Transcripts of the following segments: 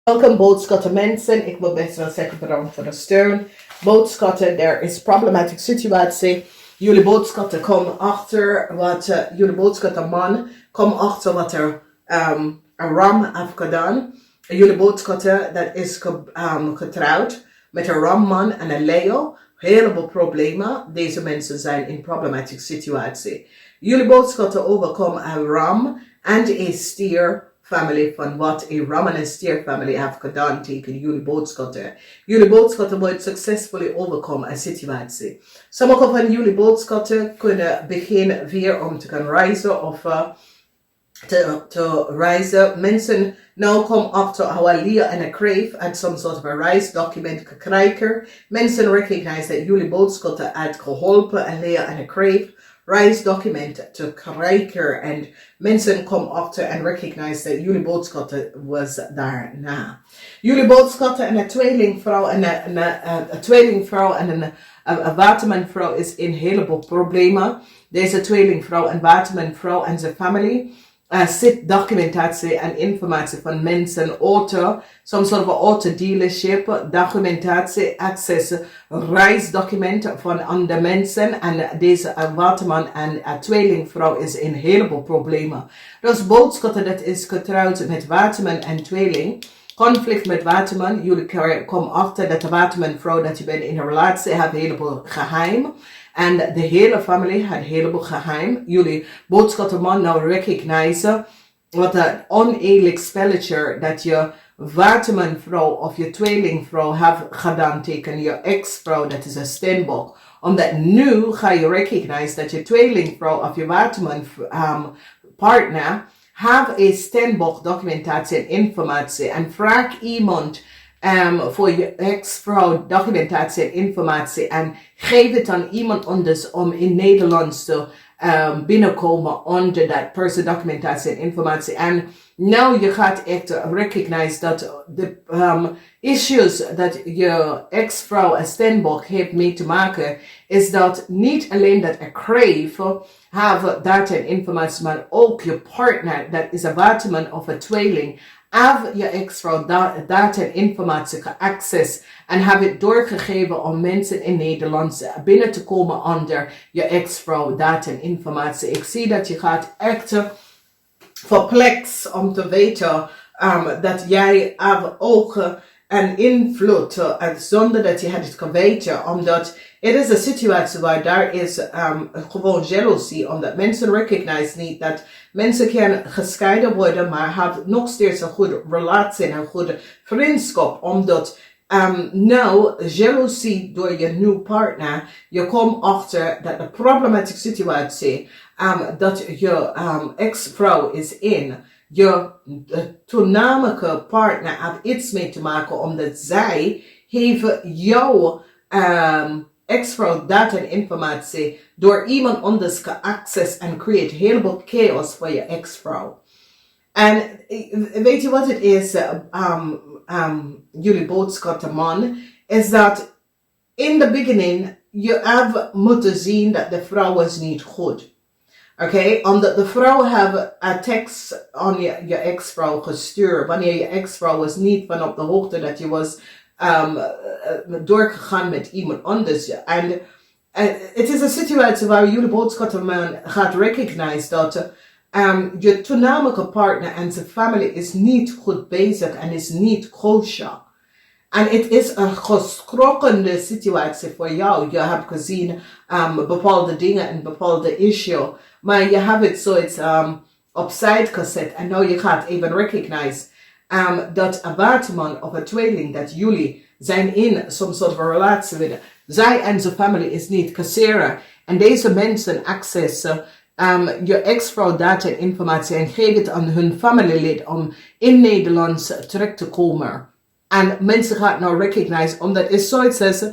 Welkom boodschatten mensen, ik moet best wel zeggen bedankt voor de steun. Boodschatten, er is problematische situatie. Jullie boodschatten komen achter wat, jullie boodschatten man, komen achter wat er een ram heeft gedaan. Jullie boodschatten, dat is getrouwd met een ramman en een Leo. Heleboel problemen. Deze mensen zijn in problematische situatie. Jullie boodschatten overkomen een ram en een stier. Family van wat een ram en een stier family heeft gedaan tegen jullie boodschatten. Jullie boodschatten worden succesvol overkomen een situatie. Sommige van jullie boodschatten kunnen beginnen weer om te gaan reizen of te reizen. Mensen nou komen achter how Leah en een crave at some sort of a reisdocument krijgen. Mensen recognize dat jullie boodschatten had geholpen en Leah en een crave reisdocument te krijgen. En mensen komen achter en recognize dat jullie boodschatten was daarna. Jullie boodschatten en een tweelingvrouw en een tweelingvrouw en een watermanvrouw is in een heleboel problemen. Deze tweelingvrouw en watermanvrouw en zijn familie zit documentatie en informatie van mensen, auto, some sort of auto dealership, documentatie, access, reisdocumenten van andere mensen. En deze waterman en tweelingvrouw is in een heleboel problemen. Dus boodschappen dat is getrouwd met waterman en tweeling. Conflict met waterman, jullie komen achter dat de watermanvrouw dat je bent in een relatie heeft een heleboel geheim. En de hele familie had een heleboel geheim. Jullie boodschappenman nou recognizen wat een oneerlijk spelletje dat je watermanvrouw of je tweelingvrouw heeft gedaan tegen je ex-vrouw, dat is een steenbok. Omdat nu ga je recognize dat je tweelingvrouw of je waterman partner have een steenbok documentatie en informatie en vraag iemand voor je ex-vrouw documentatie en informatie en geef het aan iemand anders om in Nederland te binnenkomen onder dat persoon documentatie en informatie. En nou je gaat echt recognize dat de issues dat je ex-vrouw en Stenbock heeft mee te maken is dat niet alleen dat een crave have data en informatie, maar ook je partner, dat is een waterman of een tweeling, have je ex-vrouw data en informatie geaccess en have het doorgegeven om mensen in Nederland binnen te komen onder je ex-vrouw data en informatie. Ik zie dat je gaat echt verplex om te weten dat jij ook een invloed zonder dat je het kan weten, omdat het is een situatie waar daar is gewoon jaloezie, omdat mensen recognize niet dat mensen kunnen gescheiden worden, maar hebben nog steeds een goede relatie en een goede vriendschap, omdat nou jaloezie door je nieuwe partner, je komt achter dat de problematische situatie dat je ex-vrouw is in, je toenmalige partner heeft iets mee te maken omdat zij heeft jouw ex-vrouw data en informatie door iemand anders geaccess en creëert heleboel chaos voor je ex-vrouw. En weet je wat het is, jullie boodschap man, is dat in the beginning je hebt moeten zien dat de vrouw was niet goed. Oké, omdat de vrouw hebben een tekst aan je ex-vrouw gestuurd. Wanneer je ex-vrouw was niet van op de hoogte dat je was doorgegaan met iemand anders. En het is een situatie waar jullie boodschappenman gaat recognize dat je toenmalige partner en zijn familie is niet goed bezig en is niet kosher. En het is een geschrokkende situatie voor jou. Je hebt gezien bepaalde dingen en bepaalde issue. Maar je hebt het zoiets opzij gezet. En nou je gaat even recognize dat een waterman of een tweeling dat jullie zijn in some sort of a relatie with. Zij en zijn familie is niet kasseren. En deze mensen accessen je ex-vrouw data en informatie en geven het aan hun familielid om in Nederland terug te komen. En mensen gaan nou recognize, omdat het zoiets is,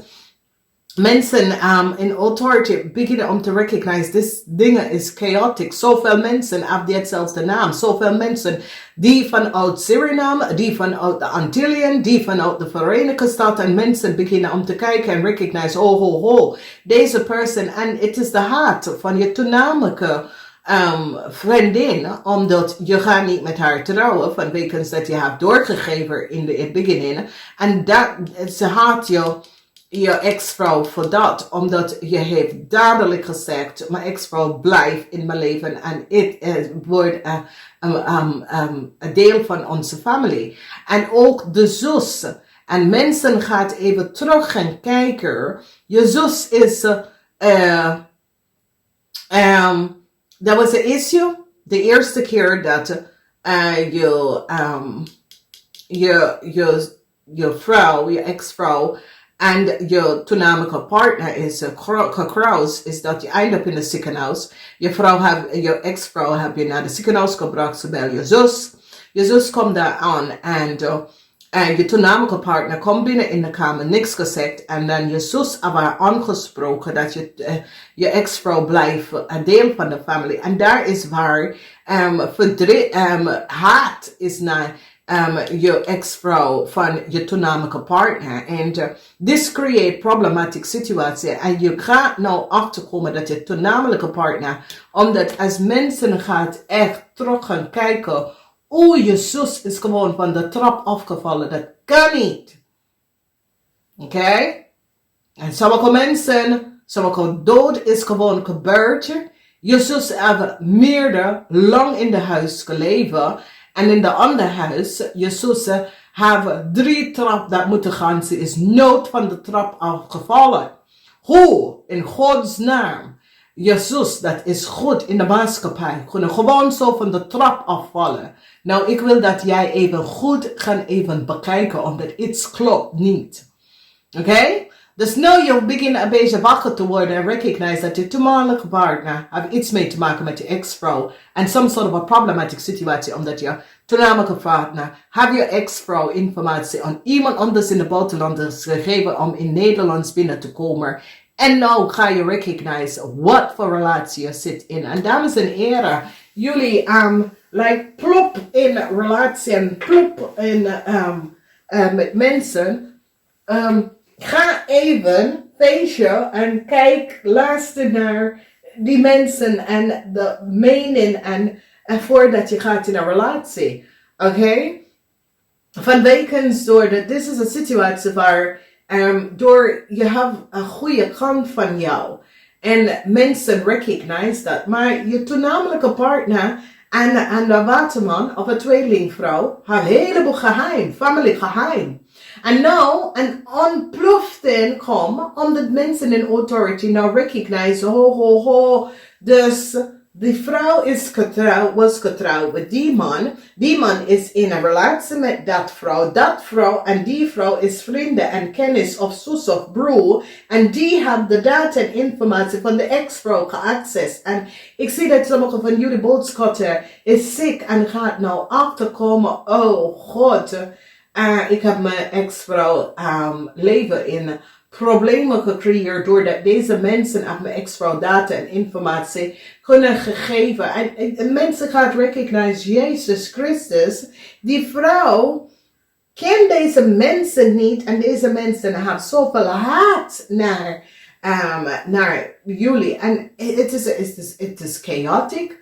mensen in authority beginnen om te recognize, dit dingen is chaotic. Zoveel mensen hebben hetzelfde naam. Zoveel mensen die vanuit Suriname, die vanuit de Antillen, die vanuit de Verenigde Staten. En mensen beginnen om te kijken en recognize, oh ho ho, deze persoon. En het is de haat van je toenmalige vriendin, omdat je gaat niet met haar trouwen, vanwege dat je hebt doorgegeven in het begin. En dat, ze haat je ex-vrouw voor dat, omdat je heeft dadelijk gezegd, mijn ex-vrouw blijft in mijn leven en het wordt een deel van onze familie. En ook de zus. En mensen gaan even terug gaan kijken. Je zus is, dat was een issue. De eerste keer dat je vrouw, je ex-vrouw, en je toenmalige partner is gekruist, is dat je eindigt in het ziekenhuis. Je ex-vrouw heb je naar de ziekenhuis gebracht, zowel je zus. Je zus komt daar aan en je toenmalige partner komt binnen in de kamer, niks gezegd. En dan je zus hebben aangesproken dat je ex-vrouw blijft een deel van de familie. En daar is waar haat is naar je ex-vrouw van je toenmalige partner. En this create problematic situatie. En je gaat nou achterkomen dat je toenmalige partner, omdat als mensen gaat echt terug gaan kijken, je zus is gewoon van de trap afgevallen. Dat kan niet. Oké? En sommige mensen, sommige dood is gewoon gebeurd. Je zus heeft meerdere lang in de huis geleefd. En in de andere huis, je zussen hebben 3 trap dat moeten gaan. Ze is nooit van de trap afgevallen. Hoe? In Gods naam. Je zus, dat is goed in de maatschappij. Kunnen gewoon zo van de trap afvallen. Nou, ik wil dat jij even goed gaan even bekijken, omdat iets klopt niet. Oké? Dus nu je begint een beetje wakker te worden en recognize dat je toenmalige partner heeft iets mee te maken met je ex-vrouw. En some sort of a problematic situatie, omdat je toenmalige partner heeft je ex-vrouw informatie aan iemand anders in de buitenland gegeven om in Nederland binnen te komen. En nou ga je recognize wat voor relatie je zit in. En dames en heren, jullie plop in relatie en plop in met mensen. Ga even feestje en kijk, luister naar die mensen en de mening en voordat je gaat in een relatie. Oké? Vanwege door dit is een situatie waar door je hebt een goede kant van jou en mensen recognize dat, maar je toenmalige partner en de waterman of een tweelingvrouw hebben een heleboel geheim, family geheim. En nou, een ontplofting komt, omdat mensen in authority nou recognize, dus die vrouw was getrouwd met die man. Die man is in een relatie met dat vrouw en die vrouw is vrienden en kennis of zus of broer. En die hebben de data en informatie van de ex-vrouw geaccessed. En ik zie dat sommige van jullie boogschutter is ziek en gaat nou achterkomen, oh God, ik heb mijn ex-vrouw leven in problemen gecreëerd doordat deze mensen aan mijn ex-vrouw data en informatie kunnen gegeven. En mensen gaan recognize Jezus Christus. Die vrouw kent deze mensen niet en deze mensen hebben zoveel haat naar jullie. En het is chaotic.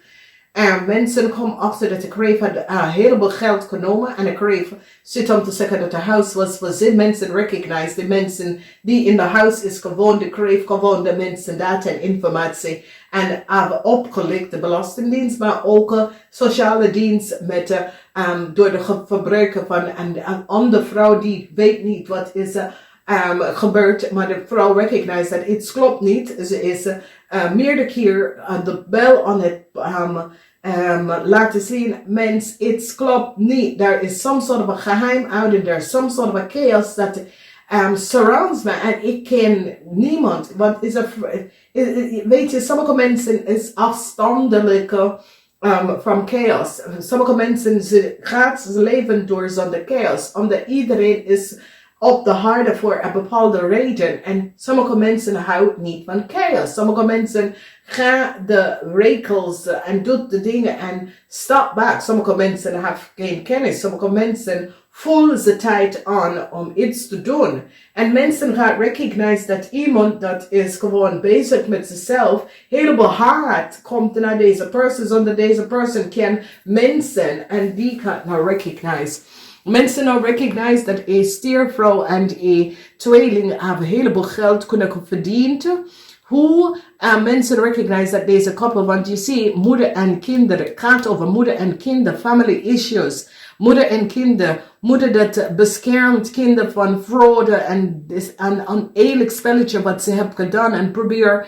Mensen komen achter dat de kreef had een heleboel geld genomen en de kreef zit om te zeggen dat de huis was verzin. Mensen recognize de mensen die in de huis is gewoond, de kreef gewoon de mensen data en informatie en hebben opgelicht de belastingdienst, maar ook sociale dienst met door de verbruiken van een andere vrouw die weet niet wat is gebeurd, maar de vrouw recognize dat iets klopt niet. Ze is meerdere keer de bel aan het laten zien, mens, iets klopt niet. There is some sort of a geheim out and there's some sort of a chaos that surrounds me. En ik ken niemand, want weet je, sommige mensen is afstandelijk from chaos. Sommige mensen gaat ze leven door zonder chaos, omdat iedereen is op de harde voor een bepaalde reden. En sommige mensen houden niet van chaos. Sommige mensen gaan de regels en doet de dingen en stop back. Sommige mensen hebben geen kennis. Sommige mensen voel ze tijd aan om iets te doen. En mensen gaan recognize dat iemand dat is gewoon bezig met zichzelf, helemaal hard komt naar deze persoon, zonder deze persoon kan mensen en die gaat nou recognize. Mensen nou recognize dat een stiervrouw en een tweeling hebben een heleboel geld kunnen verdienen. Hoe mensen recognize dat deze koppel, want je ziet moeder en kinderen, het gaat over moeder en kinderen, family issues. Moeder en kinderen, moeder dat beschermt kinderen van fraude en een oneerlijk spelletje wat ze hebben gedaan en probeer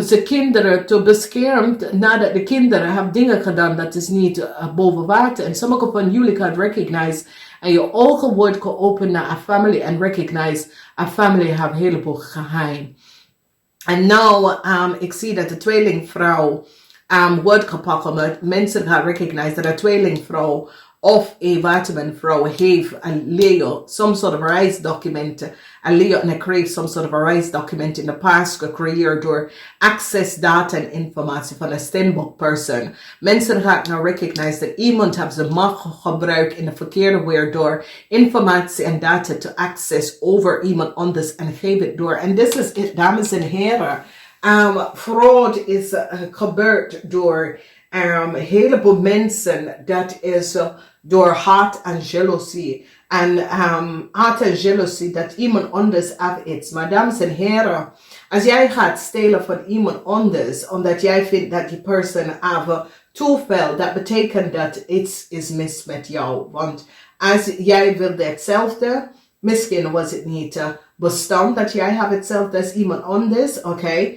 ze kinderen te beschermen nadat de kinderen hebben dingen gedaan dat is niet boven water. En sommige van jullie gaan recognize en je ogen wordt geopend naar een family en recognize een family heeft een heleboel geheim. En nou, ik zie dat de tweelingvrouw wordt gepakt omdat mensen gaan recognize dat de tweelingvrouw of een watermanvrouw heeft een Leo, some sort of reisdocumenten. Een Leo en kreeg some sort of a reisdocument in de past gecreëerd door access data en informatie van een stembok persoon. Mensen gaan nou recognize dat iemand heeft zijn macht gebruikt in de verkeerde weer door informatie en data te access over iemand anders en geef het door. En dit is het, dames en heren. Fraud is gebeurd door een heleboel mensen. Dat is door haat en jaloezie. En haat en jaloezie dat iemand anders heeft iets. Maar dames en heren, als jij gaat stelen van iemand anders, omdat jij vindt dat die persoon heeft toeval, dat betekent dat iets is mis met jou. Want als jij wilde hetzelfde, misschien was het niet bestand dat jij hebt hetzelfde als iemand anders, oké?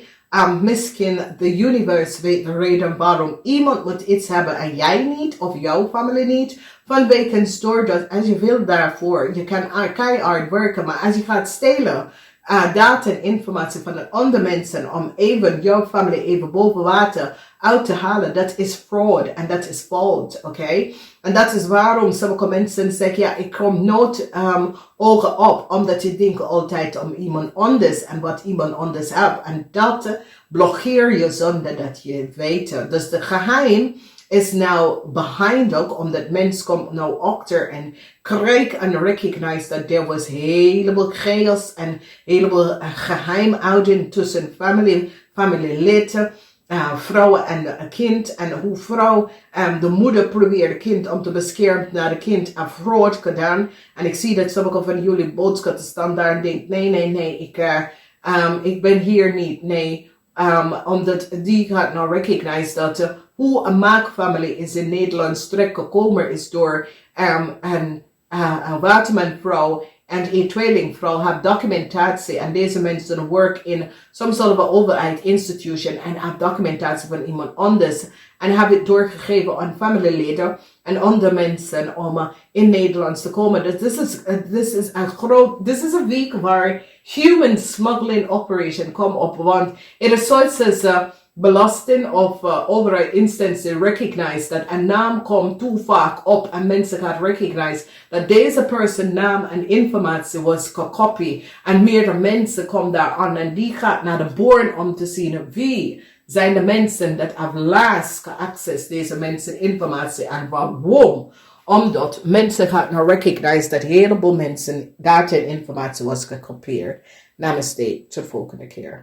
Misschien de universe weet de reden waarom iemand moet iets hebben en jij niet, of jouw familie niet. Vanwege een store dat als je wil daarvoor, je kan keihard werken, maar als je gaat stelen data en informatie van de andere mensen om even jouw familie even boven water uit te halen, dat is fraud en dat is fout, oké? En dat is waarom sommige mensen zeggen, ja, ik kom nooit ogen op, omdat je denkt altijd om iemand anders en wat iemand anders heeft. En dat blokkeer je zonder dat je het weet. Dus de geheim is nou behind ook, omdat mensen komt nou achter en krijg en recognize dat er was heleboel chaos en heleboel geheimhouding tussen familieleden. Vrouwen en kind en hoe vrouw de moeder probeert het kind om te beschermen naar het kind een fraud gedaan. En ik zie dat sommige van jullie boodschappen staan daar en denken, nee, ik ben hier niet, nee. Omdat die gaat nou recognize dat hoe een maakfamilie is in Nederland terecht gekomen is door een watermanvrouw en een tweelingvrouw hebben documentatie en deze mensen werken in some sort of a overheid institution en hebben documentatie van iemand anders en hebben het doorgegeven aan familieleden en andere mensen om in Nederland te komen. Dus dit is een week waar human smuggling operation komt op, want het is zoals belasting of overheid instantie recognize dat een naam komt te vaak op en mensen gaan recognize dat deze persoon naam en informatie was gekopieerd en meerdere mensen komen daar aan en die gaat naar de boren om te zien wie zijn de mensen dat hebben laatst geaccess deze mensen informatie en waarom. Omdat mensen gaan nou recognize dat een heleboel mensen data en informatie was gekopieerd. Namaste, tot volgende keer.